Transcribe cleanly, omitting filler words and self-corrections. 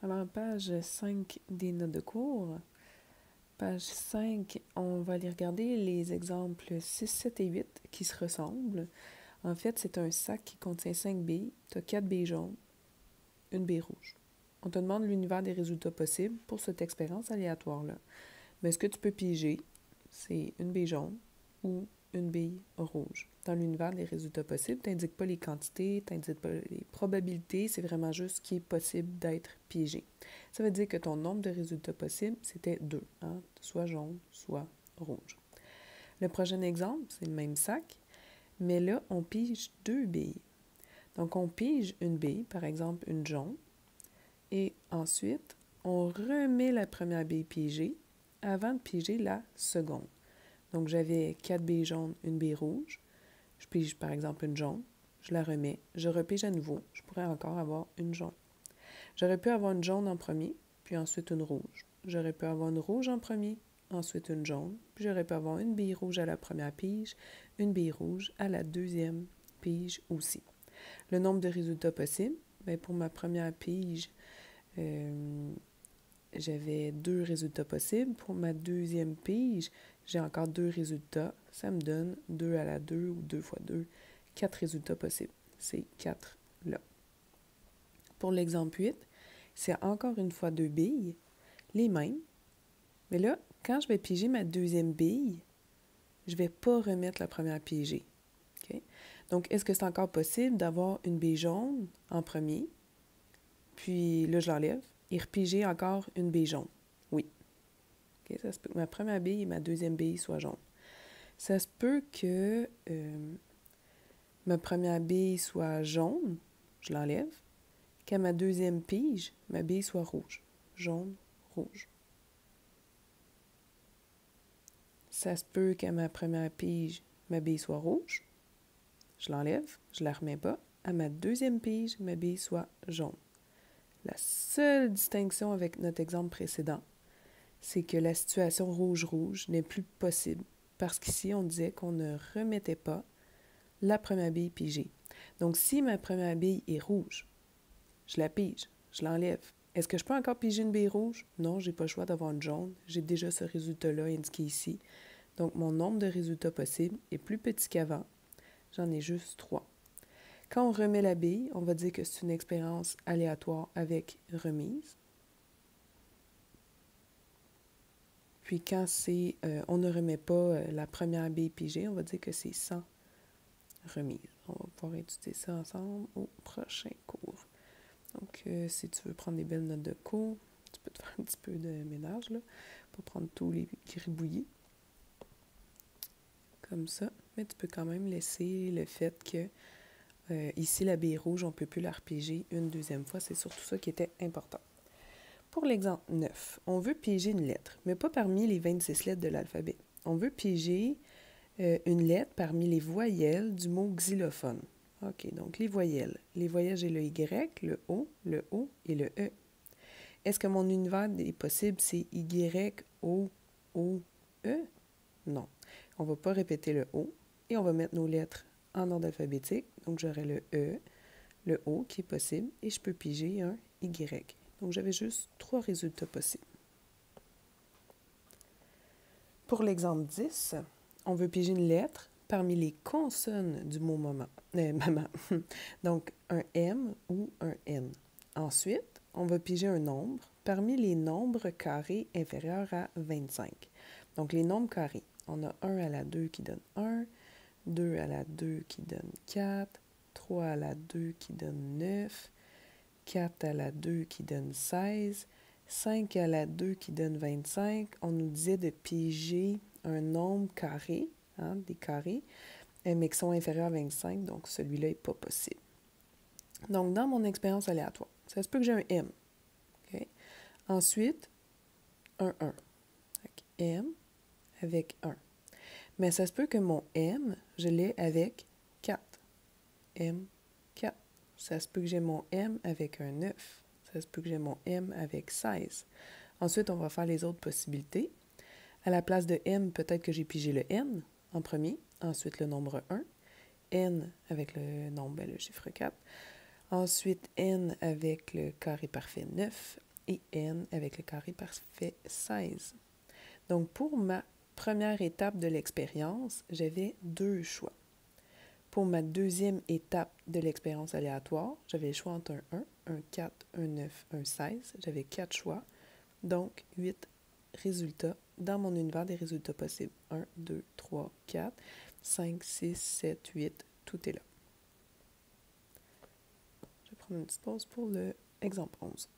Alors, page 5 des notes de cours. Page 5, on va aller regarder les exemples 6, 7 et 8 qui se ressemblent. En fait, c'est un sac qui contient 5 billes. Tu as 4 billes jaunes, une bille rouge. On te demande l'univers des résultats possibles pour cette expérience aléatoire-là. Mais ce que tu peux piger, c'est une bille jaune ou une bille rouge. Dans l'univers des résultats possibles, tu n'indiques pas les quantités, tu n'indiques pas les probabilités, c'est vraiment juste ce qui est possible d'être pigé. Ça veut dire que ton nombre de résultats possibles, c'était 2, hein? Soit jaune, soit rouge. Le prochain exemple, c'est le même sac, mais là, on pige 2 billes. Donc, on pige une bille, par exemple une jaune, et ensuite, on remet la première bille pigée avant de piger la seconde. Donc, j'avais 4 billes jaunes, une bille rouge. Je pige, par exemple, une jaune. Je la remets. Je repige à nouveau. Je pourrais encore avoir une jaune. J'aurais pu avoir une jaune en premier, puis ensuite une rouge. J'aurais pu avoir une rouge en premier, ensuite une jaune. Puis j'aurais pu avoir une bille rouge à la première pige, une bille rouge à la deuxième pige aussi. Le nombre de résultats possibles, bien, pour ma première pige, j'avais 2 résultats possibles. Pour ma deuxième pige, j'ai encore 2 résultats. Ça me donne 2 à la 2 ou 2 fois 2, 4 résultats possibles. C'est 4 là. Pour l'exemple 8, c'est encore une fois 2 billes, les mêmes. Mais là, quand je vais piger ma deuxième bille, je ne vais pas remettre la première pigée. Okay? Donc, est-ce que c'est encore possible d'avoir une bille jaune en premier, puis là, je l'enlève, et repiger encore une bille jaune? Oui. Okay? Ça se peut que ma première bille et ma deuxième bille soient jaunes. Ça se peut que ma première bille soit jaune, je l'enlève, qu'à ma deuxième pige, ma bille soit rouge. Jaune, rouge. Ça se peut qu'à ma première pige, ma bille soit rouge. Je l'enlève, je la remets pas. À ma deuxième pige, ma bille soit jaune. La seule distinction avec notre exemple précédent, c'est que la situation rouge-rouge n'est plus possible. Parce qu'ici, on disait qu'on ne remettait pas la première bille pigée. Donc, si ma première bille est rouge, je la pige, je l'enlève. Est-ce que je peux encore piger une bille rouge? Non, j'ai pas le choix d'avoir une jaune. J'ai déjà ce résultat-là indiqué ici. Donc, mon nombre de résultats possibles est plus petit qu'avant. J'en ai juste 3. Quand on remet la bille, on va dire que c'est une expérience aléatoire avec remise. Puis quand on ne remet pas la première bille pigée, on va dire que c'est sans remise. On va pouvoir étudier ça ensemble au prochain cours. Donc, si tu veux prendre des belles notes de cours, tu peux te faire un petit peu de ménage là, pour prendre tous les gribouillis. Comme ça. Mais tu peux quand même laisser le fait que ici, la bille rouge, on ne peut plus la repiger une deuxième fois. C'est surtout ça qui était important. Pour l'exemple 9, on veut piger une lettre, mais pas parmi les 26 lettres de l'alphabet. On veut piger une lettre parmi les voyelles du mot xylophone. OK, donc les voyelles. Les voyelles, j'ai le Y, le O et le E. Est-ce que mon univers des possibles, c'est Y, O, E? Non. On ne va pas répéter le O et on va mettre nos lettres en ordre alphabétique. Donc, j'aurai le E, le O qui est possible et je peux piger un Y. Donc, j'avais juste 3 résultats possibles. Pour l'exemple 10, on veut piger une lettre parmi les consonnes du mot maman. Donc, un M ou un N. Ensuite, on va piger un nombre parmi les nombres carrés inférieurs à 25. Donc, les nombres carrés. On a 1 à la 2 qui donne 1, 2 à la 2 qui donne 4, 3 à la 2 qui donne 9, 4 à la 2 qui donne 16, 5 à la 2 qui donne 25. On nous disait de piger un nombre carré, hein, des carrés, mais qui sont inférieurs à 25, donc celui-là n'est pas possible. Donc, dans mon expérience aléatoire, ça se peut que j'ai un M. Okay? Ensuite, un 1. Donc, M avec 1. Mais ça se peut que mon M, je l'ai avec 4. M, 4. Ça se peut que j'ai mon M avec un 9. Ça se peut que j'ai mon M avec 16. Ensuite, on va faire les autres possibilités. À la place de M, peut-être que j'ai pigé le N en premier. Ensuite, le nombre 1. N avec le nombre, le chiffre 4. Ensuite, N avec le carré parfait 9. et n avec le carré parfait 16. Donc, pour ma première étape de l'expérience, j'avais 2 choix. Pour ma deuxième étape de l'expérience aléatoire, j'avais le choix entre un 1, un 4, un 9, un 16. J'avais 4 choix, donc 8 résultats dans mon univers des résultats possibles. 1, 2, 3, 4, 5, 6, 7, 8, tout est là. Je vais prendre une petite pause pour l'exemple 11.